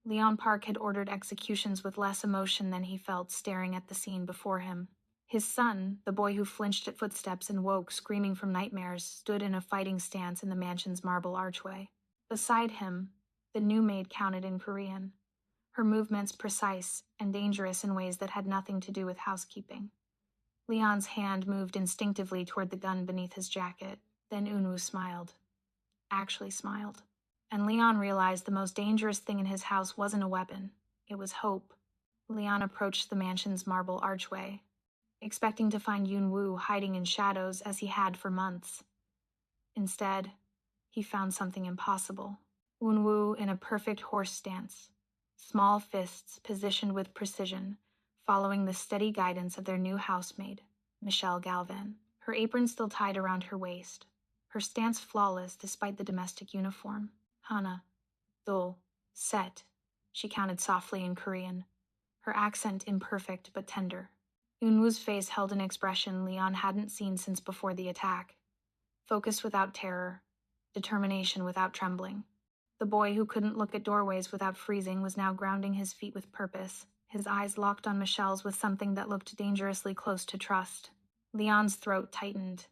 Leon Park had ordered executions with less emotion than he felt staring at the scene before him. His son, the boy who flinched at footsteps and woke screaming from nightmares, stood in a fighting stance in the mansion's marble archway. Beside him, the new maid counted in Korean, her movements precise and dangerous in ways that had nothing to do with housekeeping. Leon's hand moved instinctively toward the gun beneath his jacket. Then Unwoo smiled. Actually smiled. And Leon realized the most dangerous thing in his house wasn't a weapon. It was hope. Leon approached the mansion's marble archway, expecting to find Unwoo hiding in shadows as he had for months. Instead, he found something impossible. Unwoo in a perfect horse stance, small fists positioned with precision, following the steady guidance of their new housemaid, Michelle Galvin, her apron still tied around her waist, her stance flawless despite the domestic uniform. Hana, dol, set, she counted softly in Korean, her accent imperfect but tender. Unwoo's face held an expression Leon hadn't seen since before the attack. Focus without terror, determination without trembling. The boy who couldn't look at doorways without freezing was now grounding his feet with purpose, his eyes locked on Michelle's with something that looked dangerously close to trust. Leon's throat tightened.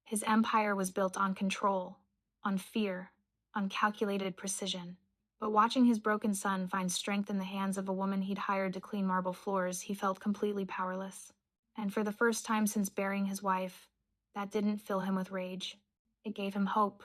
His empire was built on control, on fear, on calculated precision. But watching his broken son find strength in the hands of a woman he'd hired to clean marble floors, he felt completely powerless. And for the first time since burying his wife, that didn't fill him with rage. It gave him hope.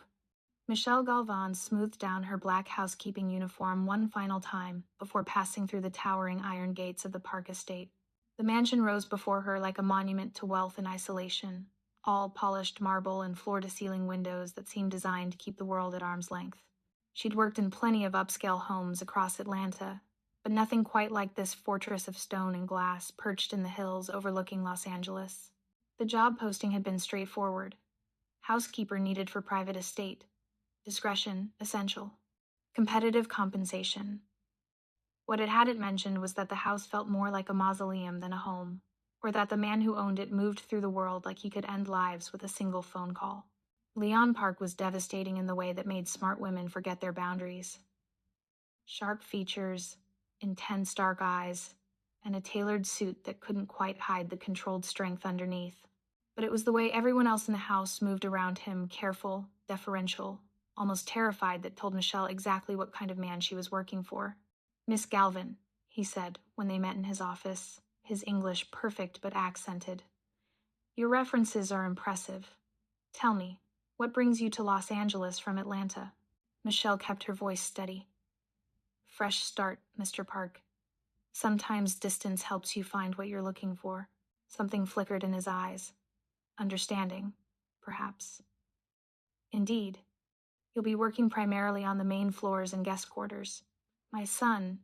Michelle Galvan smoothed down her black housekeeping uniform one final time before passing through the towering iron gates of the Park estate. The mansion rose before her like a monument to wealth and isolation, all polished marble and floor-to-ceiling windows that seemed designed to keep the world at arm's length. She'd worked in plenty of upscale homes across Atlanta, but nothing quite like this fortress of stone and glass perched in the hills overlooking Los Angeles. The job posting had been straightforward. Housekeeper needed for private estate. Discretion essential. Competitive compensation. What it hadn't mentioned was that the house felt more like a mausoleum than a home, or that the man who owned it moved through the world like he could end lives with a single phone call. Leon Park was devastating in the way that made smart women forget their boundaries. Sharp features, intense dark eyes, and a tailored suit that couldn't quite hide the controlled strength underneath. But it was the way everyone else in the house moved around him, careful, deferential, almost terrified, that told Michelle exactly what kind of man she was working for. "Miss Galvin," he said when they met in his office, his English perfect but accented. "Your references are impressive. Tell me, what brings you to Los Angeles from Atlanta?" Michelle kept her voice steady. "Fresh start, Mr. Park. Sometimes distance helps you find what you're looking for." Something flickered in his eyes. Understanding, perhaps. "Indeed. You'll be working primarily on the main floors and guest quarters. My son—"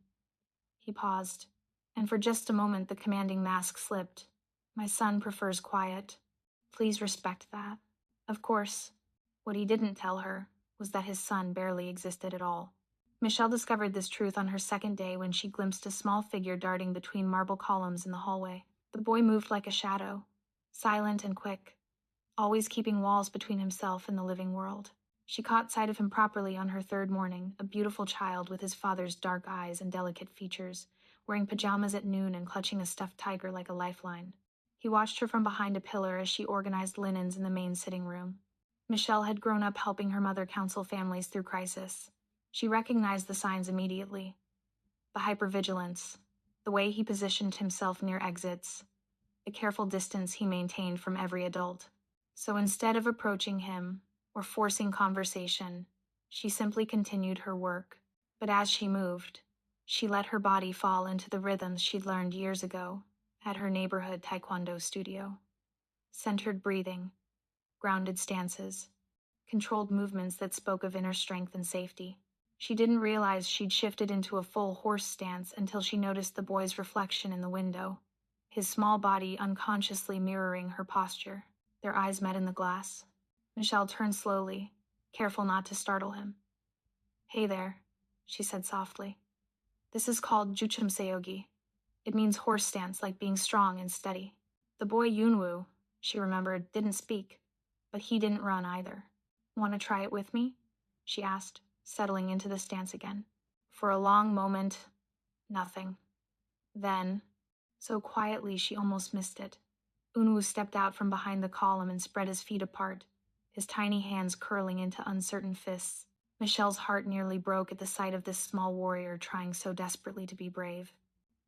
He paused, and for just a moment the commanding mask slipped. "My son prefers quiet. Please respect that." Of course, what he didn't tell her was that his son barely existed at all. Michelle discovered this truth on her second day when she glimpsed a small figure darting between marble columns in the hallway. The boy moved like a shadow, silent and quick, always keeping walls between himself and the living world. She caught sight of him properly on her third morning, a beautiful child with his father's dark eyes and delicate features, wearing pajamas at noon and clutching a stuffed tiger like a lifeline. He watched her from behind a pillar as she organized linens in the main sitting room. Michelle had grown up helping her mother counsel families through crisis. She recognized the signs immediately. The hypervigilance, the way he positioned himself near exits, the careful distance he maintained from every adult. So instead of approaching him or forcing conversation, she simply continued her work. But as she moved, she let her body fall into the rhythms she'd learned years ago at her neighborhood taekwondo studio. Centered breathing, grounded stances, controlled movements that spoke of inner strength and safety. She didn't realize she'd shifted into a full horse stance until she noticed the boy's reflection in the window, his small body unconsciously mirroring her posture. Their eyes met in the glass. Michelle turned slowly, careful not to startle him. "Hey there," she said softly. "This is called Juchumseogi. It means horse stance, like being strong and steady." The boy Yunwoo, she remembered, didn't speak, but he didn't run either. "Want to try it with me?" she asked, settling into the stance again. For a long moment, nothing. Then, so quietly she almost missed it, Unwu stepped out from behind the column and spread his feet apart, his tiny hands curling into uncertain fists. Michelle's heart nearly broke at the sight of this small warrior trying so desperately to be brave.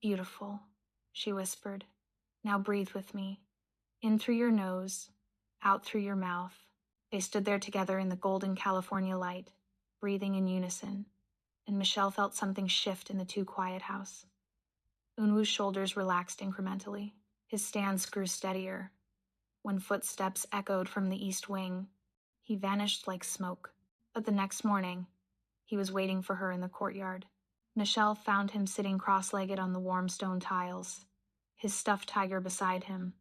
"Beautiful," she whispered. "Now breathe with me. In through your nose, out through your mouth." They stood there together in the golden California light, breathing in unison, and Michelle felt something shift in the too quiet house. Unwu's shoulders relaxed incrementally. His stance grew steadier. When footsteps echoed from the east wing, he vanished like smoke. But the next morning, he was waiting for her in the courtyard. Michelle found him sitting cross-legged on the warm stone tiles, his stuffed tiger beside him,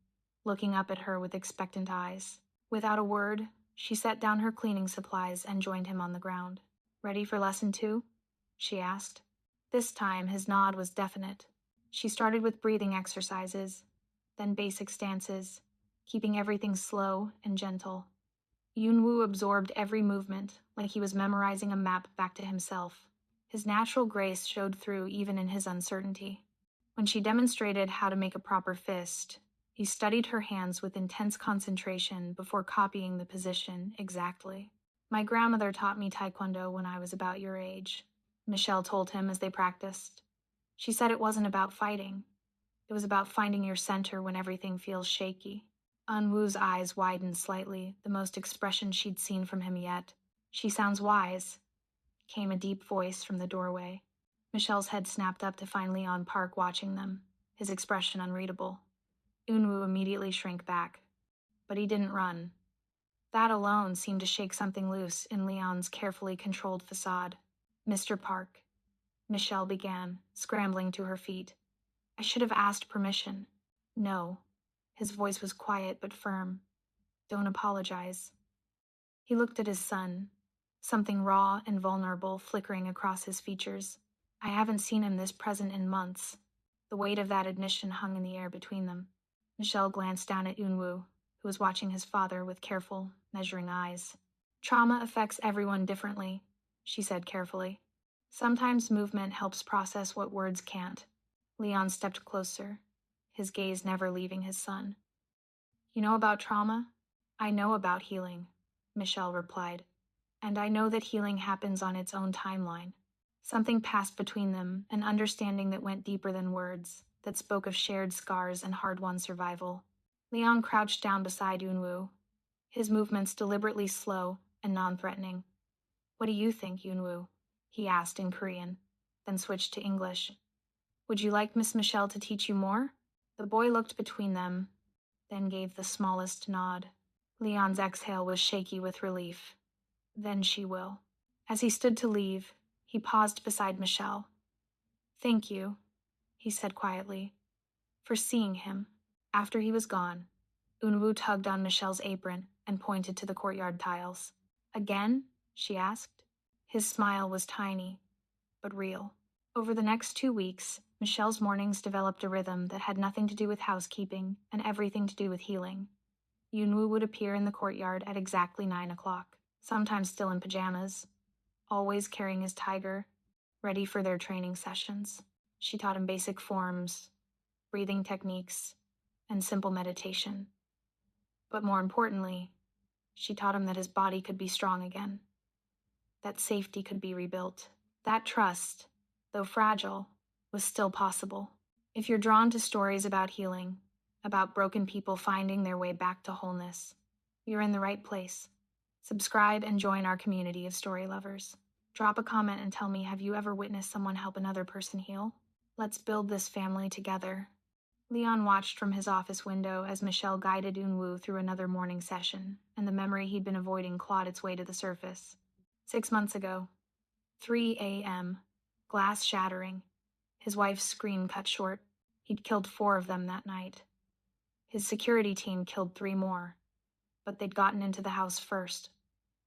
looking up at her with expectant eyes. Without a word, she set down her cleaning supplies and joined him on the ground. "Ready for lesson 2?" she asked. This time, his nod was definite. She started with breathing exercises, then basic stances, keeping everything slow and gentle. Yunwu absorbed every movement, like he was memorizing a map back to himself. His natural grace showed through even in his uncertainty. When she demonstrated how to make a proper fist, he studied her hands with intense concentration before copying the position exactly. "My grandmother taught me taekwondo when I was about your age," Michelle told him as they practiced. "She said it wasn't about fighting. It was about finding your center when everything feels shaky." Unwu's eyes widened slightly, the most expression she'd seen from him yet. "She sounds wise," came a deep voice from the doorway. Michelle's head snapped up to find Leon Park watching them, his expression unreadable. Unwu immediately shrank back, but he didn't run. That alone seemed to shake something loose in Leon's carefully controlled facade. "Mr. Park," Michelle began, scrambling to her feet. "I should have asked permission." "No." His voice was quiet but firm. "Don't apologize." He looked at his son, something raw and vulnerable flickering across his features. I haven't seen him this present in months. The weight of that admission hung in the air between them. Michelle glanced down at Yunwu, who was watching his father with careful, measuring eyes. "Trauma affects everyone differently," she said carefully. "Sometimes movement helps process what words can't." Leon stepped closer, his gaze never leaving his son. "You know about trauma?" "I know about healing," Michelle replied. "And I know that healing happens on its own timeline." Something passed between them, an understanding that went deeper than words, that spoke of shared scars and hard-won survival. Leon crouched down beside Yunwu, his movements deliberately slow and non-threatening. "What do you think, Yunwu?" he asked in Korean, then switched to English. "Would you like Miss Michelle to teach you more?" The boy looked between them, then gave the smallest nod. Leon's exhale was shaky with relief. "Then she will." As he stood to leave, he paused beside Michelle. "Thank you," he said quietly, "for seeing him." After he was gone, Unwu tugged on Michelle's apron and pointed to the courtyard tiles. "Again?" she asked. His smile was tiny, but real. Over the next 2 weeks, Michelle's mornings developed a rhythm that had nothing to do with housekeeping and everything to do with healing. Yunwu would appear in the courtyard at exactly 9 o'clock, sometimes still in pajamas, always carrying his tiger, ready for their training sessions. She taught him basic forms, breathing techniques, and simple meditation. But more importantly, she taught him that his body could be strong again, that safety could be rebuilt. That trust, though fragile, was still possible. If you're drawn to stories about healing, about broken people finding their way back to wholeness, you're in the right place. Subscribe and join our community of story lovers. Drop a comment and tell me, have you ever witnessed someone help another person heal? Let's build this family together. Leon watched from his office window as Michelle guided Unwu through another morning session, and the memory he'd been avoiding clawed its way to the surface. 6 months ago, 3 a.m., glass shattering, his wife's scream cut short. He'd killed 4 of them that night. His security team killed 3 more, but they'd gotten into the house first,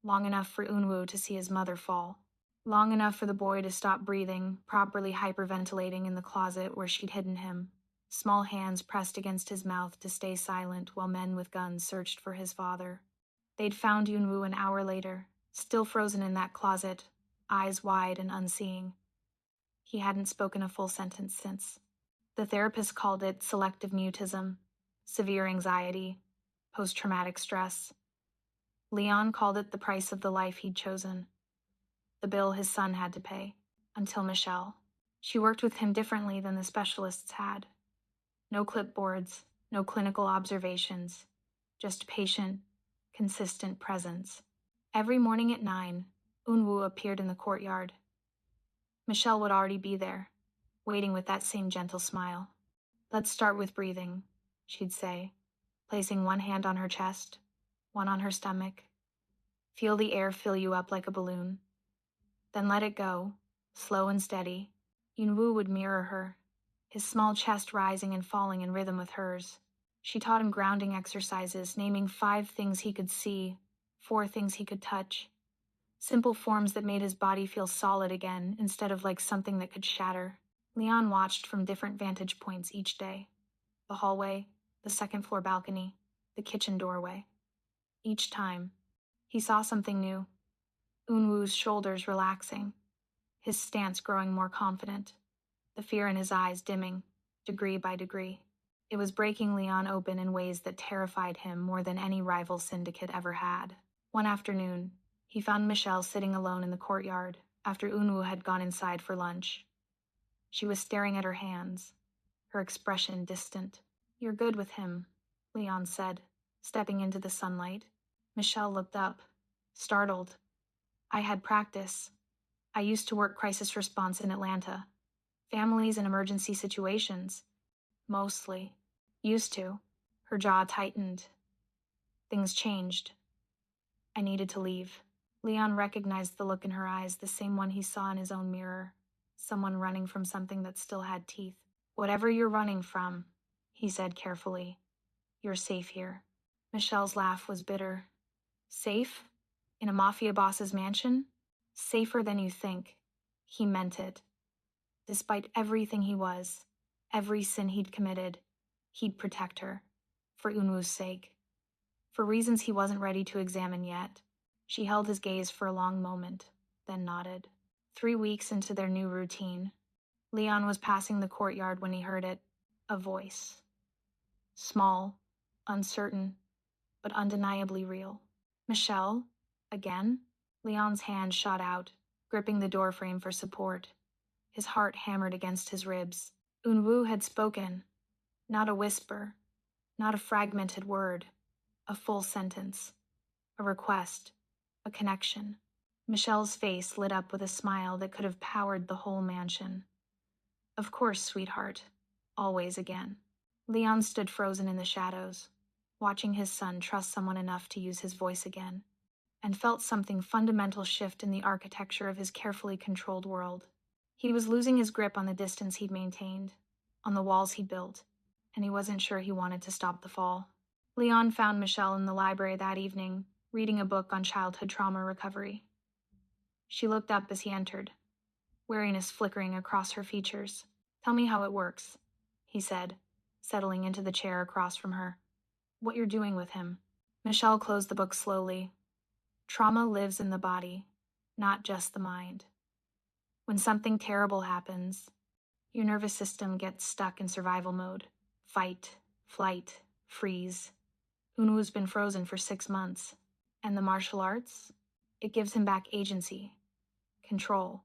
long enough for Unwu to see his mother fall, long enough for the boy to stop breathing, properly hyperventilating in the closet where she'd hidden him, small hands pressed against his mouth to stay silent while men with guns searched for his father. They'd found Yunwu an hour later, still frozen in that closet, eyes wide and unseeing. He hadn't spoken a full sentence since. The therapist called it selective mutism, severe anxiety, post-traumatic stress. Leon called it the price of the life he'd chosen, the bill his son had to pay, until Michelle. She worked with him differently than the specialists had. No clipboards, no clinical observations, just patient, consistent presence. Every morning at 9, Unwoo appeared in the courtyard. Michelle would already be there, waiting with that same gentle smile. "Let's start with breathing," she'd say, placing one hand on her chest, one on her stomach. "Feel the air fill you up like a balloon. Then let it go, slow and steady." Unwoo would mirror her, his small chest rising and falling in rhythm with hers. She taught him grounding exercises, naming 5 things he could see, 4 things he could touch. Simple forms that made his body feel solid again, instead of like something that could shatter. Leon watched from different vantage points each day. The hallway, the second-floor balcony, the kitchen doorway. Each time, he saw something new. Unwoo's shoulders relaxing, his stance growing more confident, the fear in his eyes dimming, degree by degree. It was breaking Leon open in ways that terrified him more than any rival syndicate ever had. One afternoon, he found Michelle sitting alone in the courtyard after Unwoo had gone inside for lunch. She was staring at her hands, her expression distant. "You're good with him," Leon said, stepping into the sunlight. Michelle looked up, startled. "I had practice. I used to work crisis response in Atlanta. Families and emergency situations. Mostly. Used to." Her jaw tightened. "Things changed. I needed to leave." Leon recognized the look in her eyes, the same one he saw in his own mirror. Someone running from something that still had teeth. "Whatever you're running from," he said carefully, "you're safe here." Michelle's laugh was bitter. "Safe? In a Mafia boss's mansion? Safer than you think." He meant it. Despite everything he was, every sin he'd committed, he'd protect her. For Unwoo's sake. For reasons he wasn't ready to examine yet. She held his gaze for a long moment, then nodded. 3 weeks into their new routine, Leon was passing the courtyard when he heard it. A voice. Small, uncertain, but undeniably real. "Michelle? Again?" Leon's hand shot out, gripping the doorframe for support. His heart hammered against his ribs. Unwoo had spoken. Not a whisper, not a fragmented word, a full sentence. A request, a connection. Michelle's face lit up with a smile that could have powered the whole mansion. "Of course, sweetheart. Always again." Leon stood frozen in the shadows, watching his son trust someone enough to use his voice again, and felt something fundamental shift in the architecture of his carefully controlled world. He was losing his grip on the distance he'd maintained, on the walls he'd built, and he wasn't sure he wanted to stop the fall. Leon found Michelle in the library that evening, reading a book on childhood trauma recovery. She looked up as he entered, weariness flickering across her features. "Tell me how it works," he said, settling into the chair across from her. "What you're doing with him." Michelle closed the book slowly. Trauma lives in the body, not just the mind. When something terrible happens, your nervous system gets stuck in survival mode. Fight, flight, freeze. Unwoo's been frozen for 6 months. And the martial arts? It gives him back agency, control.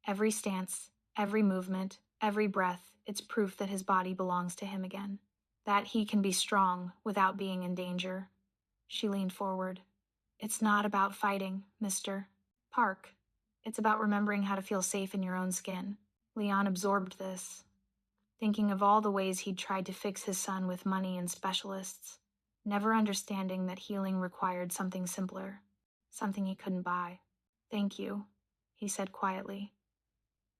Every stance, every movement, every breath, it's proof that his body belongs to him again. That he can be strong without being in danger. She leaned forward. "It's not about fighting, Mr. Park. It's about remembering how to feel safe in your own skin." Leon absorbed this, thinking of all the ways he'd tried to fix his son with money and specialists, never understanding that healing required something simpler, something he couldn't buy. "Thank you," he said quietly,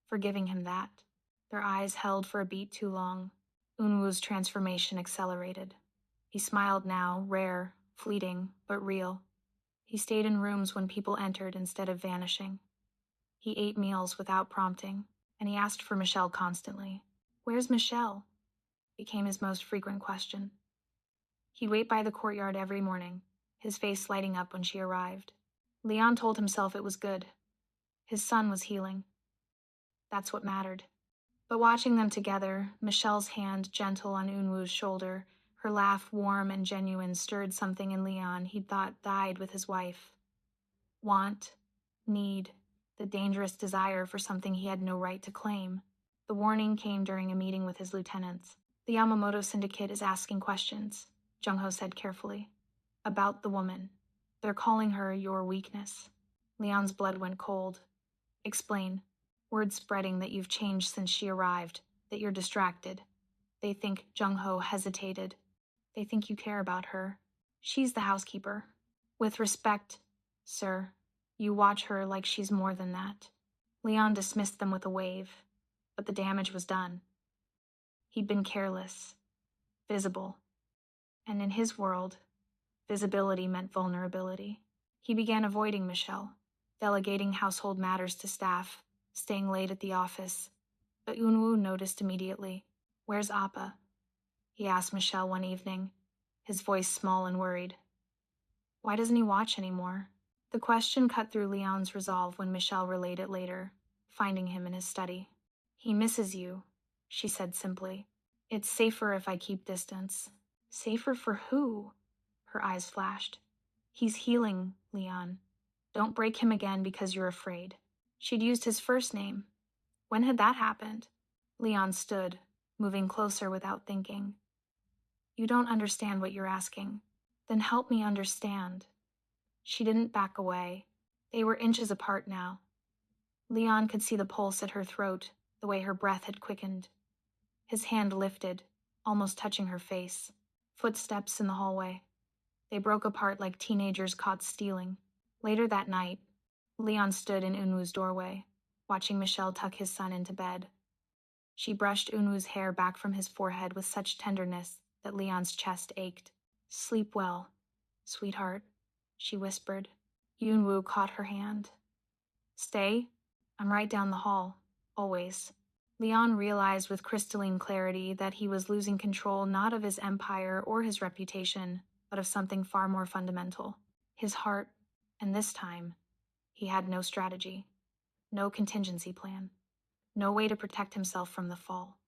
for giving him that. Their eyes held for a beat too long. Unwoo's transformation accelerated. He smiled now, rare, fleeting, but real. He stayed in rooms when people entered instead of vanishing. He ate meals without prompting, and he asked for Michelle constantly. "Where's Michelle?" became his most frequent question. He'd wait by the courtyard every morning, his face lighting up when she arrived. Leon told himself it was good. His son was healing. That's what mattered. But watching them together, Michelle's hand gentle on Unwu's shoulder, her laugh warm and genuine, stirred something in Leon he'd thought died with his wife. Want, need, the dangerous desire for something he had no right to claim. The warning came during a meeting with his lieutenants. The Yamamoto Syndicate is asking questions, Jung-ho said carefully. About the woman. They're calling her your weakness. Leon's blood went cold. Explain. Word spreading that you've changed since she arrived, that you're distracted. They think Jung-ho hesitated. They think you care about her. She's the housekeeper. With respect, sir, you watch her like she's more than that. Leon dismissed them with a wave, but the damage was done. He'd been careless, visible, and in his world, visibility meant vulnerability. He began avoiding Michelle, delegating household matters to staff, staying late at the office. But Unwoo noticed immediately. Where's Appa? He asked Michelle one evening, his voice small and worried. Why doesn't he watch anymore? The question cut through Leon's resolve when Michelle relayed it later, finding him in his study. He misses you, she said simply. It's safer if I keep distance. Safer for who? Her eyes flashed. He's healing, Leon. Don't break him again because you're afraid. She'd used his first name. When had that happened? Leon stood, moving closer without thinking. You don't understand what you're asking. Then help me understand. She didn't back away. They were inches apart now. Leon could see the pulse at her throat, the way her breath had quickened. His hand lifted, almost touching her face. Footsteps in the hallway. They broke apart like teenagers caught stealing. Later that night, Leon stood in Unwoo's doorway, watching Michelle tuck his son into bed. She brushed Unwoo's hair back from his forehead with such tenderness that Leon's chest ached. Sleep well, sweetheart, she whispered. Unwoo caught her hand. Stay? I'm right down the hall, always. Leon realized with crystalline clarity that he was losing control not of his empire or his reputation, but of something far more fundamental. His heart, and this time, he had no strategy, no contingency plan, no way to protect himself from the fall.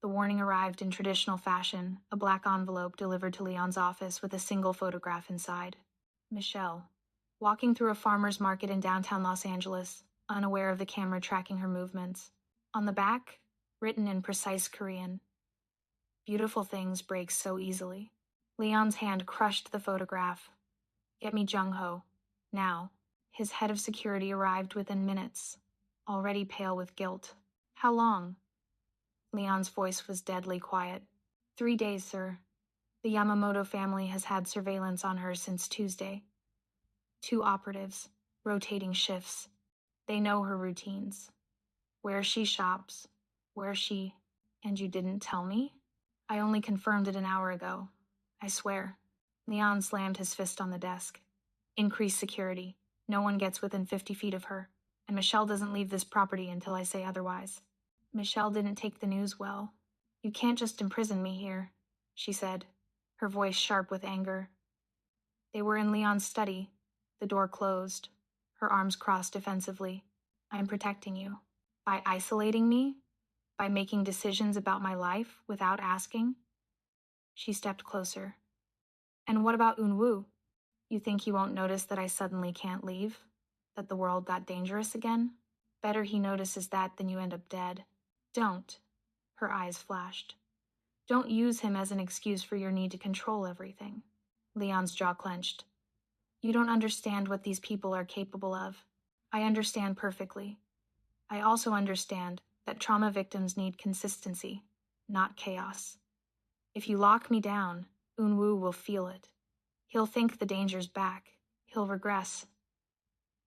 The warning arrived in traditional fashion, a black envelope delivered to Leon's office with a single photograph inside. Michelle, walking through a farmer's market in downtown Los Angeles, unaware of the camera tracking her movements. On the back, written in precise Korean, beautiful things break so easily. Leon's hand crushed the photograph. Get me Jung-ho, now. His head of security arrived within minutes, already pale with guilt. How long? Leon's voice was deadly quiet. 3 days, sir. The Yamamoto family has had surveillance on her since Tuesday. 2 operatives, rotating shifts. They know her routines. Where she shops, where she... And you didn't tell me? I only confirmed it an hour ago. I swear. Leon slammed his fist on the desk. Increase security. No one gets within 50 feet of her. And Michelle doesn't leave this property until I say otherwise. Michelle didn't take the news well. You can't just imprison me here, she said, her voice sharp with anger. They were in Leon's study. The door closed, her arms crossed defensively. I'm protecting you. By isolating me? By making decisions about my life without asking? She stepped closer. And what about Unwoo? You think he won't notice that I suddenly can't leave? That the world got dangerous again? Better he notices that than you end up dead. Don't. Her eyes flashed. Don't use him as an excuse for your need to control everything. Leon's jaw clenched. You don't understand what these people are capable of. I understand perfectly. I also understand that trauma victims need consistency, not chaos. If you lock me down, Unwoo will feel it. He'll think the danger's back. He'll regress.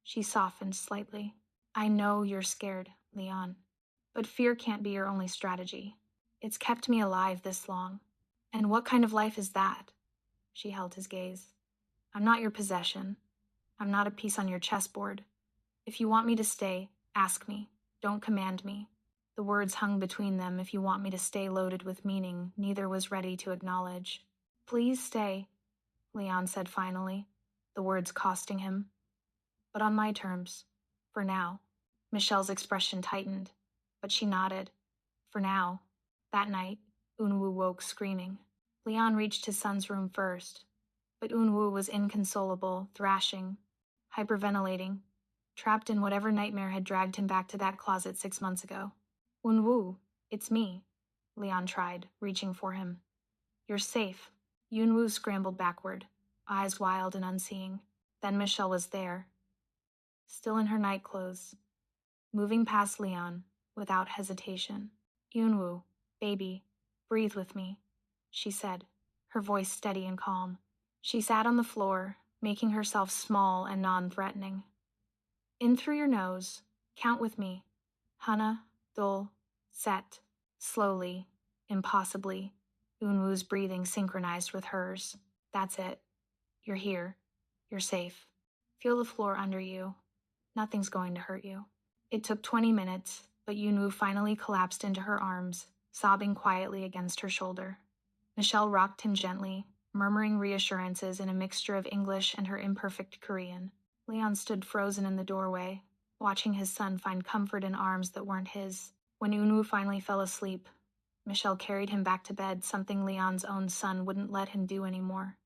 She softened slightly. I know you're scared, Leon. But fear can't be your only strategy. It's kept me alive this long. And what kind of life is that? She held his gaze. I'm not your possession. I'm not a piece on your chessboard. If you want me to stay, ask me. Don't command me. The words hung between them. If you want me to stay loaded with meaning, neither was ready to acknowledge. Please stay, Leon said finally, the words costing him. But on my terms, for now. Michelle's expression tightened, but she nodded. For now. That night, Unwoo woke screaming. Leon reached his son's room first, but Unwoo was inconsolable, thrashing, hyperventilating, trapped in whatever nightmare had dragged him back to that closet 6 months ago. Unwoo, it's me, Leon tried, reaching for him. You're safe. Unwoo scrambled backward, eyes wild and unseeing. Then Michelle was there, still in her nightclothes, moving past Leon without hesitation. Unwoo, baby, breathe with me, she said, her voice steady and calm. She sat on the floor, making herself small and non-threatening. In through your nose, count with me. Hana, dul, set. Slowly, impossibly, Unwoo's breathing synchronized with hers. That's it. You're here. You're safe. Feel the floor under you. Nothing's going to hurt you. It took 20 minutes, but Unwoo finally collapsed into her arms, sobbing quietly against her shoulder. Michelle rocked him gently, murmuring reassurances in a mixture of English and her imperfect Korean. Leon stood frozen in the doorway, watching his son find comfort in arms that weren't his. When Unwoo finally fell asleep, Michelle carried him back to bed, something Leon's own son wouldn't let him do anymore.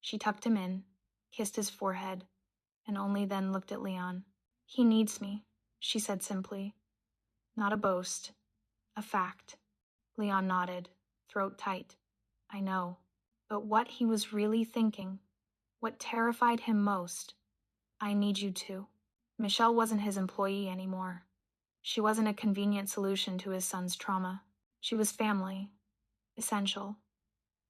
She tucked him in, kissed his forehead, and only then looked at Leon. He needs me, she said simply. Not a boast, a fact. Leon nodded, throat tight. I know. But what he was really thinking, what terrified him most, I need you to. Michelle wasn't his employee anymore. She wasn't a convenient solution to his son's trauma. She was family, essential,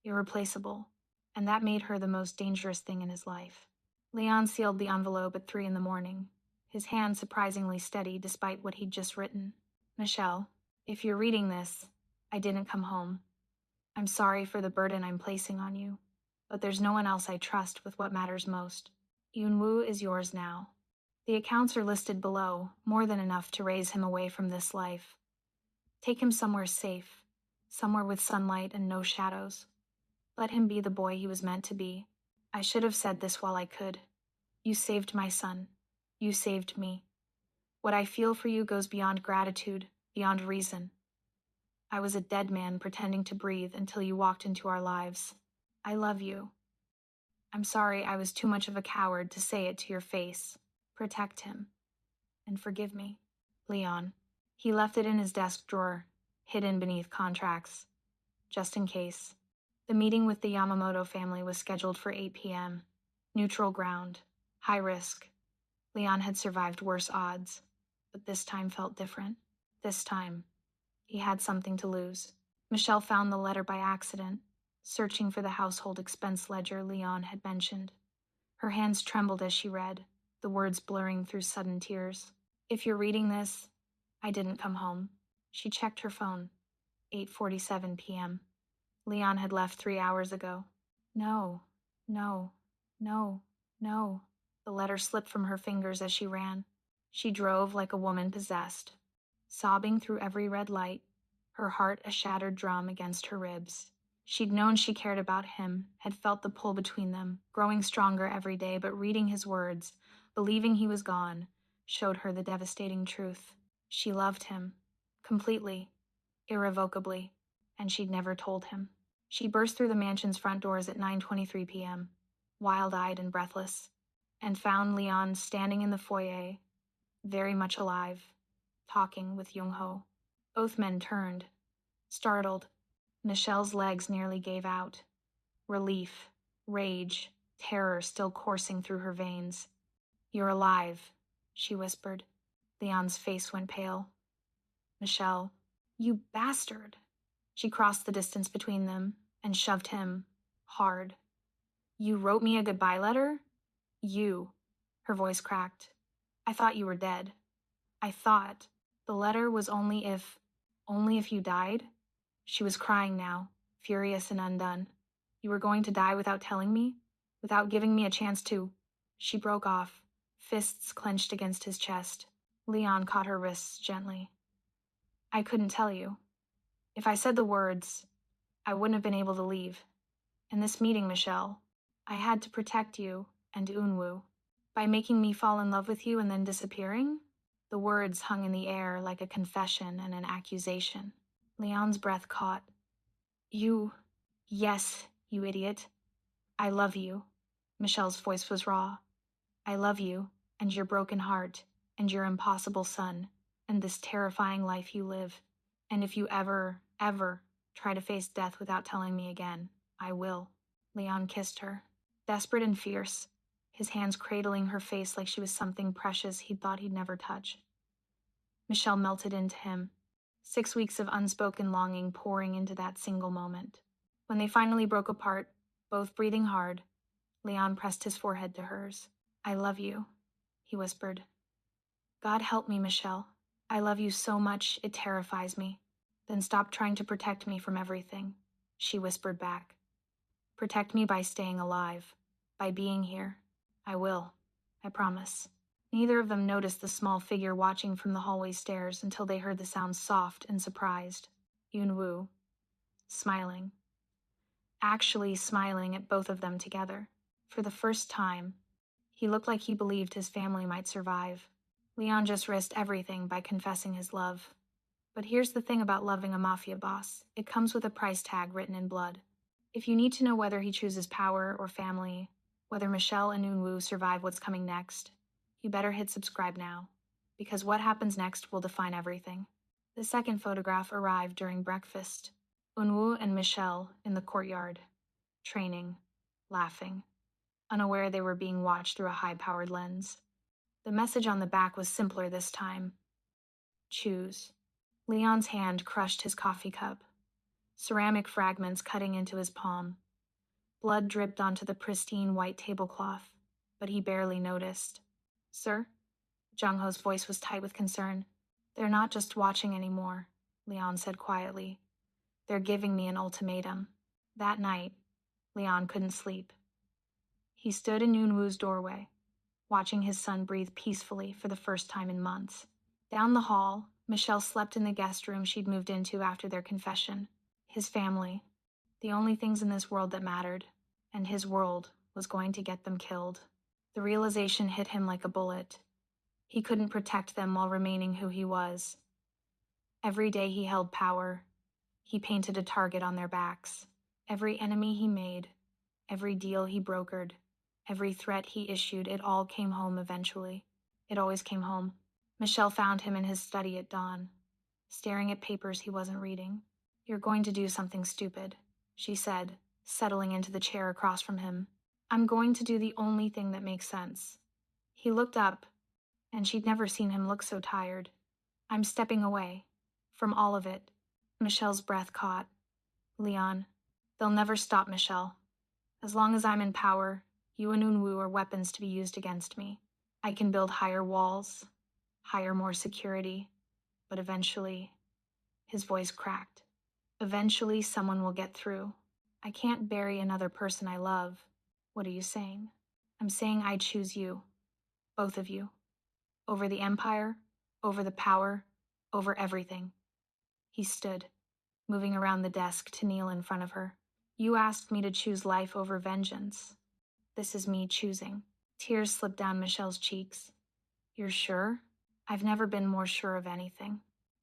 irreplaceable, and that made her the most dangerous thing in his life. Leon sealed the envelope at 3 a.m, his hand surprisingly steady despite what he'd just written. Michelle, if you're reading this, I didn't come home. I'm sorry for the burden I'm placing on you, but there's no one else I trust with what matters most. Unwoo is yours now. The accounts are listed below, more than enough to raise him away from this life. Take him somewhere safe, somewhere with sunlight and no shadows. Let him be the boy he was meant to be. I should have said this while I could. You saved my son. You saved me. What I feel for you goes beyond gratitude, beyond reason. I was a dead man pretending to breathe until you walked into our lives. I love you. I'm sorry I was too much of a coward to say it to your face. Protect him. And forgive me. Leon. He left it in his desk drawer, hidden beneath contracts, just in case. The meeting with the Yamamoto family was scheduled for 8 p.m. Neutral ground. High risk. Leon had survived worse odds, but this time felt different. This time, he had something to lose. Michelle found the letter by accident, searching for the household expense ledger Leon had mentioned. Her hands trembled as she read, the words blurring through sudden tears. If you're reading this, I didn't come home. She checked her phone. 8:47 p.m. Leon had left 3 hours ago. No, no, no, no. The letter slipped from her fingers as she ran. She drove like a woman possessed, sobbing through every red light, her heart a shattered drum against her ribs. She'd known she cared about him, had felt the pull between them, growing stronger every day, but reading his words, believing he was gone, showed her the devastating truth. She loved him, completely, irrevocably, and she'd never told him. She burst through the mansion's front doors at 9:23 p.m., wild-eyed and breathless, and found Leon standing in the foyer, very much alive, talking with Jung-ho. Both men turned, startled. Michelle's legs nearly gave out. Relief, rage, terror still coursing through her veins. You're alive, she whispered. Leon's face went pale. Michelle, you bastard. She crossed the distance between them and shoved him, hard. You wrote me a goodbye letter? You. Her voice cracked. I thought you were dead. I thought. The letter was only if you died? She was crying now, furious and undone. You were going to die without telling me? Without giving me a chance to... She broke off, fists clenched against his chest. Leon caught her wrists gently. I couldn't tell you. If I said the words, I wouldn't have been able to leave. In this meeting, Michelle, I had to protect you and Unwoo. By making me fall in love with you and then disappearing, The words hung in the air like a confession and an accusation. Leon's breath caught. You. Yes, you idiot. I love you. Michelle's voice was raw. I love you, and your broken heart, and your impossible son, and this terrifying life you live. And if you ever, ever try to face death without telling me again, I will. Leon kissed her, desperate and fierce, his hands cradling her face like she was something precious he thought he'd never touch. Michelle melted into him, 6 weeks of unspoken longing pouring into that single moment. When they finally broke apart, both breathing hard, Leon pressed his forehead to hers. I love you, he whispered. God help me, Michelle. I love you so much it terrifies me. Then stop trying to protect me from everything, she whispered back. Protect me by staying alive, by being here. I will, I promise. Neither of them noticed the small figure watching from the hallway stairs until they heard the sound soft and surprised. Yunwoo, smiling. Actually smiling at both of them together. For the first time, he looked like he believed his family might survive. Leon just risked everything by confessing his love. But here's the thing about loving a mafia boss. It comes with a price tag written in blood. If you need to know whether he chooses power or family, whether Michelle and Eunwoo survive what's coming next, you better hit subscribe now, because what happens next will define everything. The second photograph arrived during breakfast. Eunwoo and Michelle in the courtyard, training, laughing, unaware they were being watched through a high-powered lens. The message on the back was simpler this time. Choose. Leon's hand crushed his coffee cup, ceramic fragments cutting into his palm. Blood dripped onto the pristine white tablecloth, but he barely noticed. Sir? Jung-ho's voice was tight with concern. They're not just watching anymore, Leon said quietly. They're giving me an ultimatum. That night, Leon couldn't sleep. He stood in Eunwoo's doorway, watching his son breathe peacefully for the first time in months. Down the hall, Michelle slept in the guest room she'd moved into after their confession. His family, the only things in this world that mattered, and his world was going to get them killed. The realization hit him like a bullet. He couldn't protect them while remaining who he was. Every day he held power, he painted a target on their backs. Every enemy he made, every deal he brokered, every threat he issued, it all came home eventually. It always came home. Michelle found him in his study at dawn, staring at papers he wasn't reading. You're going to do something stupid, she said, settling into the chair across from him. I'm going to do the only thing that makes sense. He looked up, and she'd never seen him look so tired. I'm stepping away. From all of it. Michelle's breath caught. Leon, they'll never stop, Michelle. As long as I'm in power, you and Eunwoo are weapons to be used against me. I can build higher walls, hire more security, but eventually, his voice cracked. Eventually, someone will get through. I can't bury another person I love. What are you saying? I'm saying I choose you. Both of you. Over the empire, over the power, over everything. He stood, moving around the desk to kneel in front of her. You asked me to choose life over vengeance. This is me choosing. Tears slipped down Michelle's cheeks. You're sure? I've never been more sure of anything.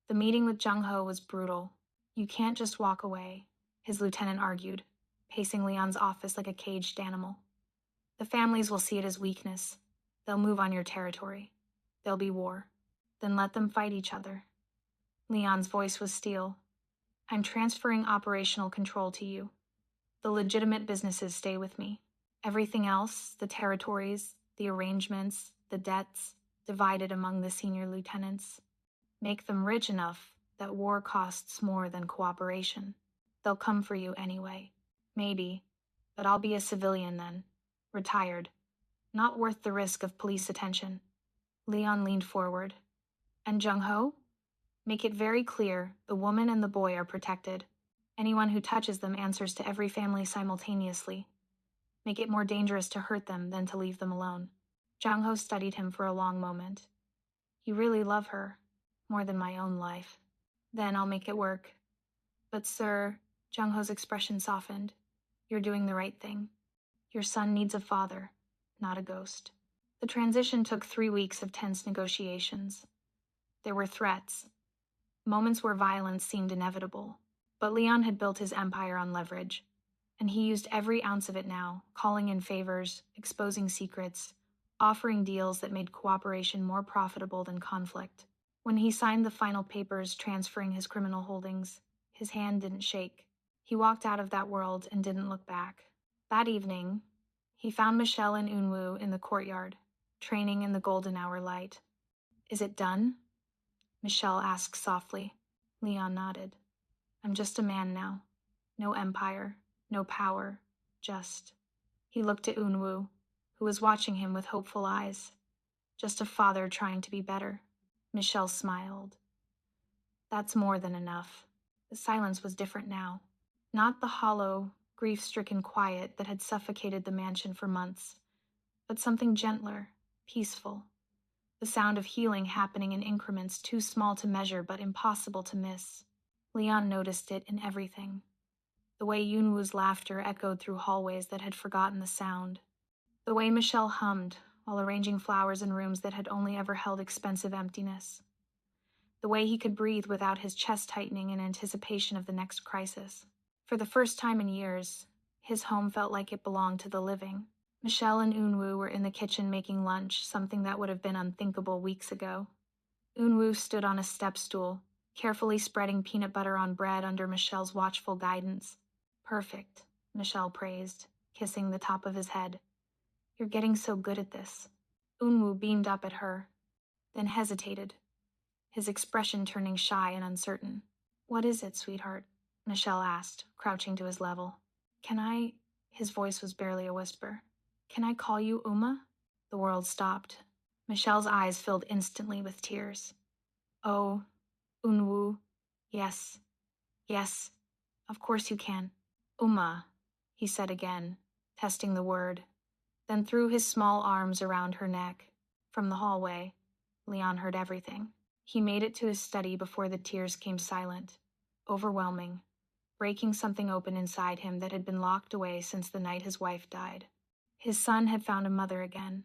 The meeting with Jung-ho was brutal. You can't just walk away, his lieutenant argued, pacing Leon's office like a caged animal. The families will see it as weakness. They'll move on your territory. There'll be war. Then let them fight each other. Leon's voice was steel. I'm transferring operational control to you. The legitimate businesses stay with me. Everything else, the territories, the arrangements, the debts, divided among the senior lieutenants. Make them rich enough that war costs more than cooperation. They'll come for you anyway. Maybe, but I'll be a civilian then. Retired. Not worth the risk of police attention. Leon leaned forward. And Jung-ho? Make it very clear the woman and the boy are protected. Anyone who touches them answers to every family simultaneously. Make it more dangerous to hurt them than to leave them alone. Jung-ho studied him for a long moment. You really love her, more than my own life. Then I'll make it work. But sir, Jung-ho's expression softened. You're doing the right thing. Your son needs a father, not a ghost. The transition took 3 weeks of tense negotiations. There were threats, moments where violence seemed inevitable. But Leon had built his empire on leverage, and he used every ounce of it now, calling in favors, exposing secrets, offering deals that made cooperation more profitable than conflict. When he signed the final papers transferring his criminal holdings, his hand didn't shake. He walked out of that world and didn't look back. That evening, he found Michelle and Unwoo in the courtyard, training in the golden hour light. "Is it done?" Michelle asked softly. Leon nodded. "I'm just a man now. No empire, no power, just..." He looked at Unwoo, who was watching him with hopeful eyes. "Just a father trying to be better." Michelle smiled. "That's more than enough." The silence was different now. Not the hollow, grief-stricken quiet that had suffocated the mansion for months, but something gentler, peaceful. The sound of healing happening in increments too small to measure but impossible to miss. Leon noticed it in everything. The way Yunwoo's laughter echoed through hallways that had forgotten the sound. The way Michelle hummed while arranging flowers in rooms that had only ever held expensive emptiness. The way he could breathe without his chest tightening in anticipation of the next crisis. For the first time in years, his home felt like it belonged to the living. Michelle and Unwoo were in the kitchen making lunch, something that would have been unthinkable weeks ago. Unwoo stood on a step stool, carefully spreading peanut butter on bread under Michelle's watchful guidance. "Perfect," Michelle praised, kissing the top of his head. "You're getting so good at this." Unwoo beamed up at her, then hesitated, his expression turning shy and uncertain. "What is it, sweetheart?" Michelle asked, crouching to his level. "Can I..." His voice was barely a whisper. "Can I call you Uma?" The world stopped. Michelle's eyes filled instantly with tears. "Oh, Unwoo, yes, yes, of course you can." "Uma," he said again, testing the word, then threw his small arms around her neck. From the hallway, Leon heard everything. He made it to his study before the tears came silent, overwhelming, breaking something open inside him that had been locked away since the night his wife died. His son had found a mother again.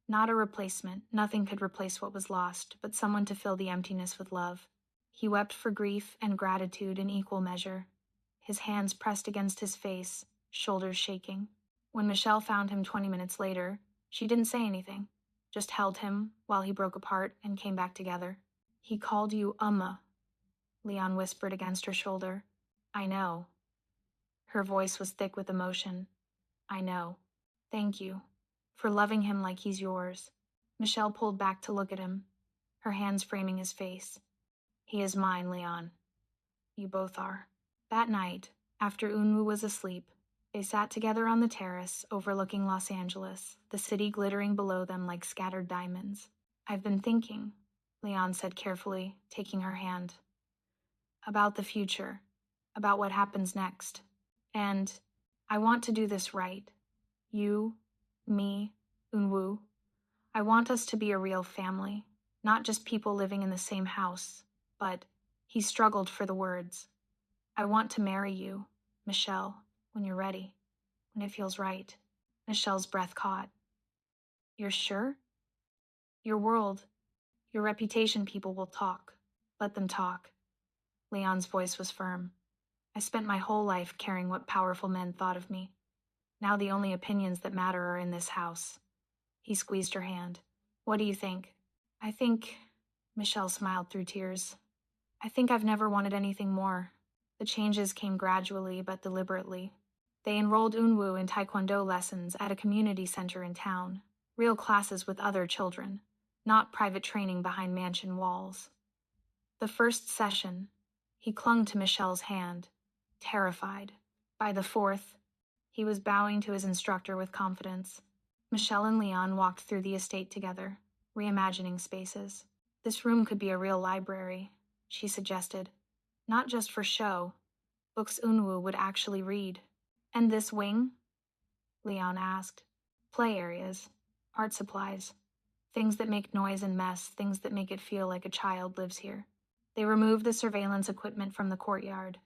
Not a replacement, nothing could replace what was lost, but someone to fill the emptiness with love. He wept for grief and gratitude in equal measure, his hands pressed against his face, shoulders shaking. When Michelle found him 20 minutes later, she didn't say anything, just held him while he broke apart and came back together. "He called you Umma," Leon whispered against her shoulder. "I know." Her voice was thick with emotion. "I know. Thank you for loving him like he's yours." Michelle pulled back to look at him, her hands framing his face. "He is mine, Leon. You both are." That night, after Unwoo was asleep, they sat together on the terrace overlooking Los Angeles, the city glittering below them like scattered diamonds. "I've been thinking," Leon said carefully, taking her hand, "about the future, about what happens next. And I want to do this right. You, me, Unwoo. I want us to be a real family, not just people living in the same house, but..." He struggled for the words. "I want to marry you, Michelle, when you're ready, when it feels right." Michelle's breath caught. "You're sure? Your world, your reputation, people will talk. Let them talk." Leon's voice was firm. "I spent my whole life caring what powerful men thought of me. Now the only opinions that matter are in this house." He squeezed her hand. "What do you think?" "I think..." Michelle smiled through tears. "I think I've never wanted anything more." The changes came gradually but deliberately. They enrolled Unwoo in Taekwondo lessons at a community center in town, real classes with other children, not private training behind mansion walls. The first session, he clung to Michelle's hand, terrified. By the fourth, he was bowing to his instructor with confidence. Michelle and Leon walked through the estate together, reimagining spaces. "This room could be a real library," she suggested. "Not just for show, books Unwoo would actually read." "And this wing?" Leon asked. "Play areas, art supplies, things that make noise and mess, things that make it feel like a child lives here." They removed the surveillance equipment from the courtyard,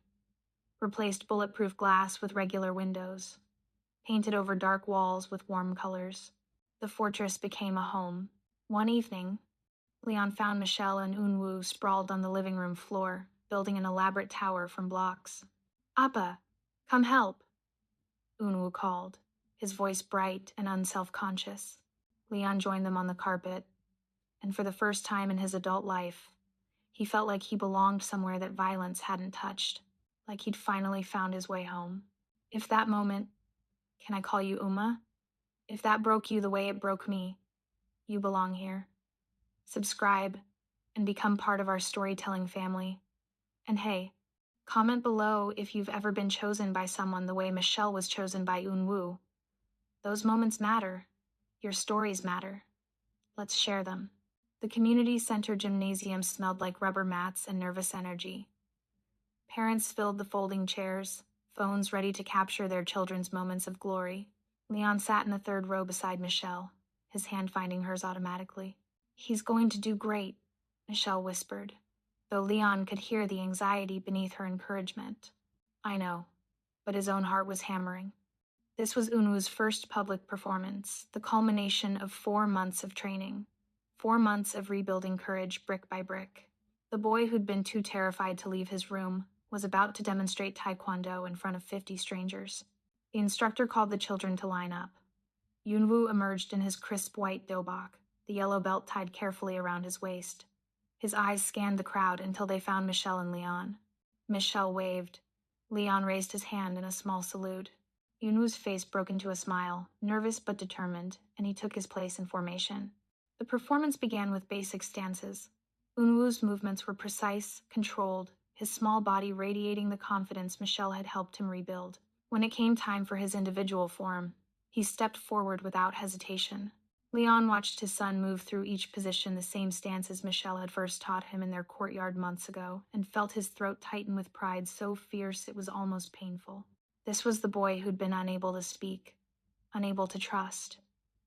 replaced bulletproof glass with regular windows, painted over dark walls with warm colors. The fortress became a home. One evening, Leon found Michelle and Unwoo sprawled on the living room floor, building an elaborate tower from blocks. Appa, come help, Unwoo called, his voice bright and unself-conscious. Leon joined them on the carpet, and for the first time in his adult life, he felt like he belonged somewhere that violence hadn't touched, like he'd finally found his way home. If that moment, can I call you Uma? If that broke you the way it broke me, you belong here. Subscribe and become part of our storytelling family. And hey, comment below if you've ever been chosen by someone the way Michelle was chosen by Unwoo. Those moments matter. Your stories matter. Let's share them. The community center gymnasium smelled like rubber mats and nervous energy. Parents filled the folding chairs, phones ready to capture their children's moments of glory. Leon sat in the third row beside Michelle, his hand finding hers automatically. He's going to do great, Michelle whispered, though Leon could hear the anxiety beneath her encouragement. I know, but his own heart was hammering. This was Unwoo's first public performance, the culmination of 4 months of training, 4 months of rebuilding courage brick by brick. The boy who'd been too terrified to leave his room was about to demonstrate taekwondo in front of 50 strangers. The instructor called the children to line up. Unwoo emerged in his crisp white dobok, the yellow belt tied carefully around his waist. His eyes scanned the crowd until they found Michelle and Leon. Michelle waved. Leon raised his hand in a small salute. Unwoo's face broke into a smile, nervous but determined, and he took his place in formation. The performance began with basic stances. Unwoo's movements were precise, controlled, his small body radiating the confidence Michelle had helped him rebuild. When it came time for his individual form, he stepped forward without hesitation. Leon watched his son move through each position the same stance as Michelle had first taught him in their courtyard months ago, and felt his throat tighten with pride so fierce it was almost painful. This was the boy who'd been unable to speak, unable to trust,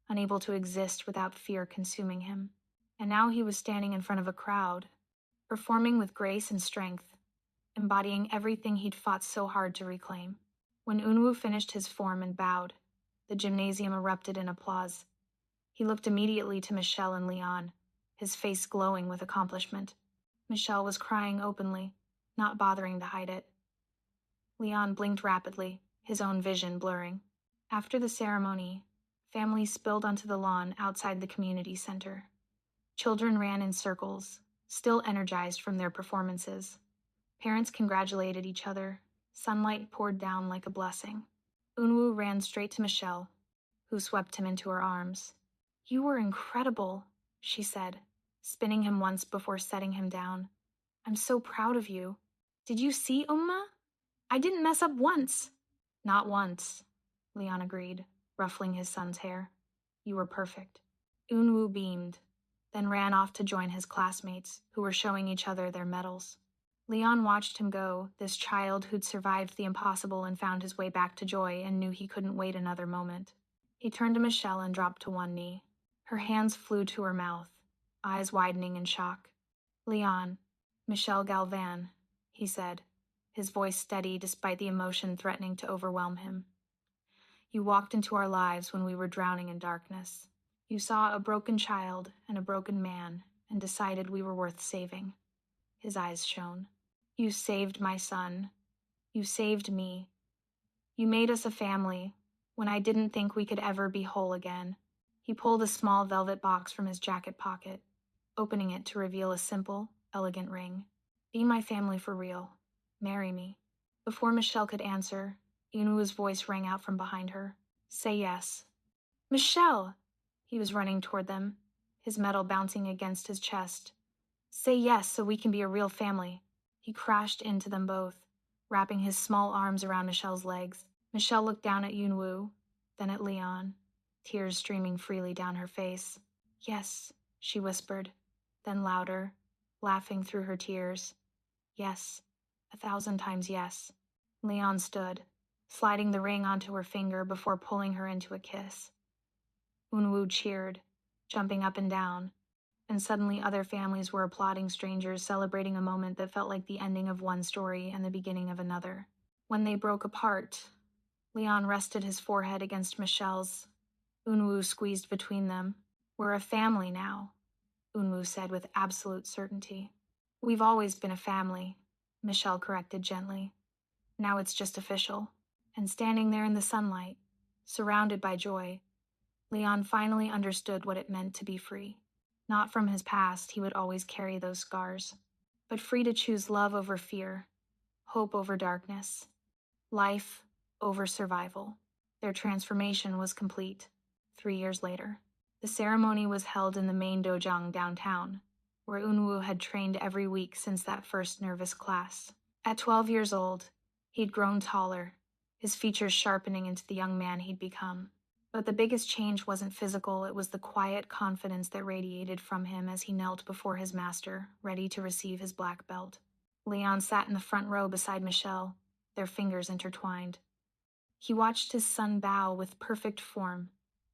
unable to exist without fear consuming him. And now he was standing in front of a crowd, performing with grace and strength, embodying everything he'd fought so hard to reclaim. When Unwoo finished his form and bowed, the gymnasium erupted in applause. He looked immediately to Michelle and Leon, his face glowing with accomplishment. Michelle was crying openly, not bothering to hide it. Leon blinked rapidly, his own vision blurring. After the ceremony, families spilled onto the lawn outside the community center. Children ran in circles, still energized from their performances. Parents congratulated each other. Sunlight poured down like a blessing. Unwoo ran straight to Michelle, who swept him into her arms. You were incredible, she said, spinning him once before setting him down. I'm so proud of you. Did you see, Uma? I didn't mess up once. Not once, Leon agreed, ruffling his son's hair. You were perfect. Unwoo beamed, then ran off to join his classmates, who were showing each other their medals. Leon watched him go, this child who'd survived the impossible and found his way back to joy and knew he couldn't wait another moment. He turned to Michelle and dropped to one knee. Her hands flew to her mouth, eyes widening in shock. Leon, Michelle Galvan, he said, his voice steady despite the emotion threatening to overwhelm him. You walked into our lives when we were drowning in darkness. You saw a broken child and a broken man and decided we were worth saving. His eyes shone. You saved my son. You saved me. You made us a family when I didn't think we could ever be whole again. He pulled a small velvet box from his jacket pocket, opening it to reveal a simple, elegant ring. Be my family for real. Marry me. Before Michelle could answer, Inu's voice rang out from behind her. Say yes. Michelle! He was running toward them, his metal bouncing against his chest. Say yes so we can be a real family. He crashed into them both, wrapping his small arms around Michelle's legs. Michelle looked down at Yunwoo, then at Leon, tears streaming freely down her face. Yes, she whispered, then louder, laughing through her tears. Yes, 1,000 times yes. Leon stood, sliding the ring onto her finger before pulling her into a kiss. Unwoo cheered, jumping up and down, and suddenly other families were applauding strangers, celebrating a moment that felt like the ending of one story and the beginning of another. When they broke apart, Leon rested his forehead against Michelle's. Unwoo squeezed between them. We're a family now. Unwoo said with absolute certainty. We've always been a family, Michelle corrected gently. Now it's just official. And standing there in the sunlight, surrounded by joy, Leon finally understood what it meant to be free. Not from his past, he would always carry those scars, but free to choose love over fear, hope over darkness, life over survival. Their transformation was complete 3 years later. The ceremony was held in the main dojang downtown, where Unwoo had trained every week since that first nervous class. At 12 years old, he'd grown taller, his features sharpening into the young man he'd become. But the biggest change wasn't physical, it was the quiet confidence that radiated from him as he knelt before his master, ready to receive his black belt. Leon sat in the front row beside Michelle, their fingers intertwined. He watched his son bow with perfect form,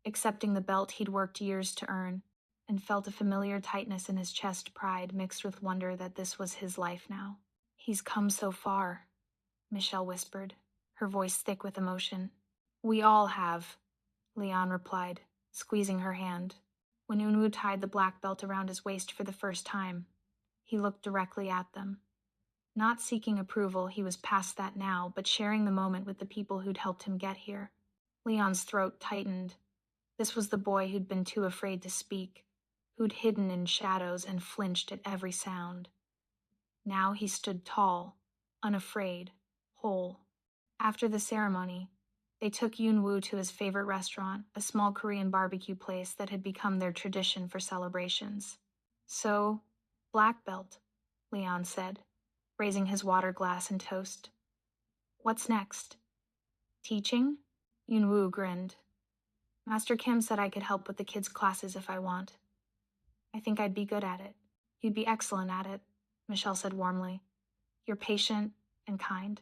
accepting the belt he'd worked years to earn, and felt a familiar tightness in his chest, pride mixed with wonder that this was his life now. He's come so far, Michelle whispered, her voice thick with emotion. We all have, Leon replied, squeezing her hand. When Unwoo tied the black belt around his waist for the first time, he looked directly at them. Not seeking approval, he was past that now, but sharing the moment with the people who'd helped him get here. Leon's throat tightened. This was the boy who'd been too afraid to speak, who'd hidden in shadows and flinched at every sound. Now he stood tall, unafraid, whole. After the ceremony, they took Unwoo to his favorite restaurant, a small Korean barbecue place that had become their tradition for celebrations. So, black belt, Leon said, raising his water glass and toast. What's next? Teaching? Unwoo grinned. Master Kim said I could help with the kids' classes if I want. I think I'd be good at it. You'd be excellent at it, Michelle said warmly. You're patient and kind.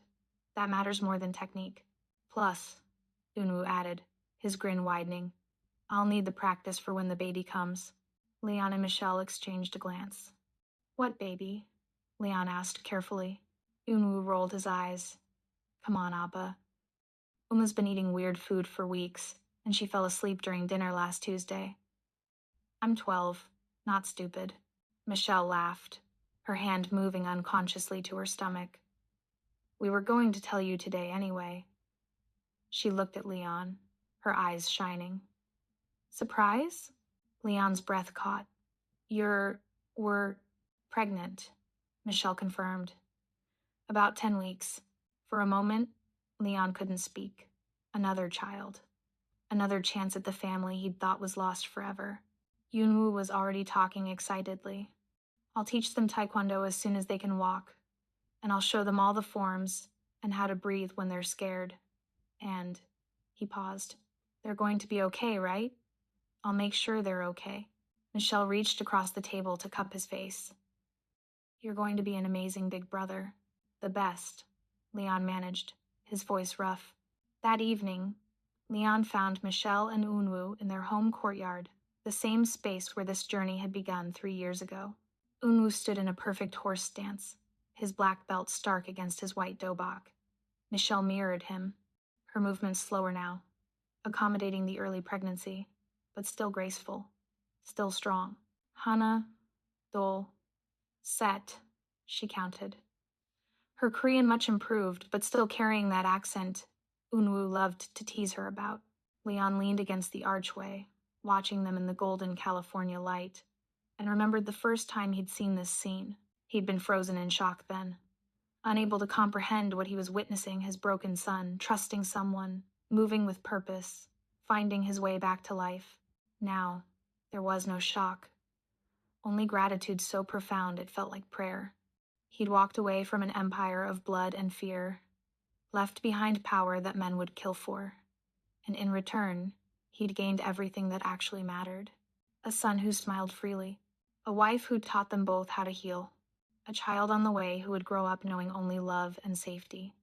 That matters more than technique. Plus, Unwoo added, his grin widening, I'll need the practice for when the baby comes. Leon and Michelle exchanged a glance. What baby? Leon asked carefully. Unwoo rolled his eyes. Come on, Appa. Uma's been eating weird food for weeks, and she fell asleep during dinner last Tuesday. I'm 12, not stupid. Michelle laughed, her hand moving unconsciously to her stomach. We were going to tell you today anyway. She looked at Leon, her eyes shining. Surprise? Leon's breath caught. We're pregnant, Michelle confirmed. About 10 weeks. For a moment, Leon couldn't speak. Another child. Another chance at the family he'd thought was lost forever. Unwoo was already talking excitedly. I'll teach them Taekwondo as soon as they can walk, and I'll show them all the forms and how to breathe when they're scared. And, he paused, they're going to be okay, right? I'll make sure they're okay. Michelle reached across the table to cup his face. You're going to be an amazing big brother. The best, Leon managed, his voice rough. That evening, Leon found Michelle and Unwoo in their home courtyard, the same space where this journey had begun 3 years ago. Unwoo stood in a perfect horse stance, his black belt stark against his white dobok. Michelle mirrored him, her movements slower now, accommodating the early pregnancy, but still graceful, still strong. Hana, Dol, Set, she counted. Her Korean much improved, but still carrying that accent Unwoo loved to tease her about. Leon leaned against the archway, watching them in the golden California light, and remembered the first time he'd seen this scene. He'd been frozen in shock then, unable to comprehend what he was witnessing, his broken son, trusting someone, moving with purpose, finding his way back to life. Now, there was no shock. Only gratitude so profound it felt like prayer. He'd walked away from an empire of blood and fear, left behind power that men would kill for, and in return, he'd gained everything that actually mattered. A son who smiled freely, a wife who taught them both how to heal, a child on the way who would grow up knowing only love and safety,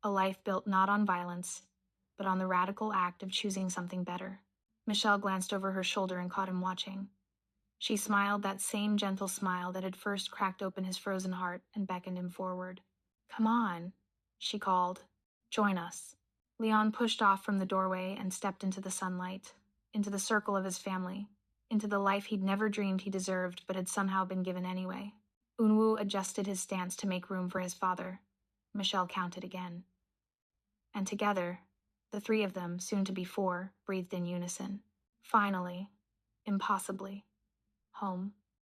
a life built not on violence, but on the radical act of choosing something better. Michelle glanced over her shoulder and caught him watching. She smiled that same gentle smile that had first cracked open his frozen heart and beckoned him forward. Come on, she called. Join us. Leon pushed off from the doorway and stepped into the sunlight, into the circle of his family, into the life he'd never dreamed he deserved but had somehow been given anyway. Unwoo adjusted his stance to make room for his father. Michelle counted again. And together, the three of them, soon to be four, breathed in unison. Finally, impossibly, home.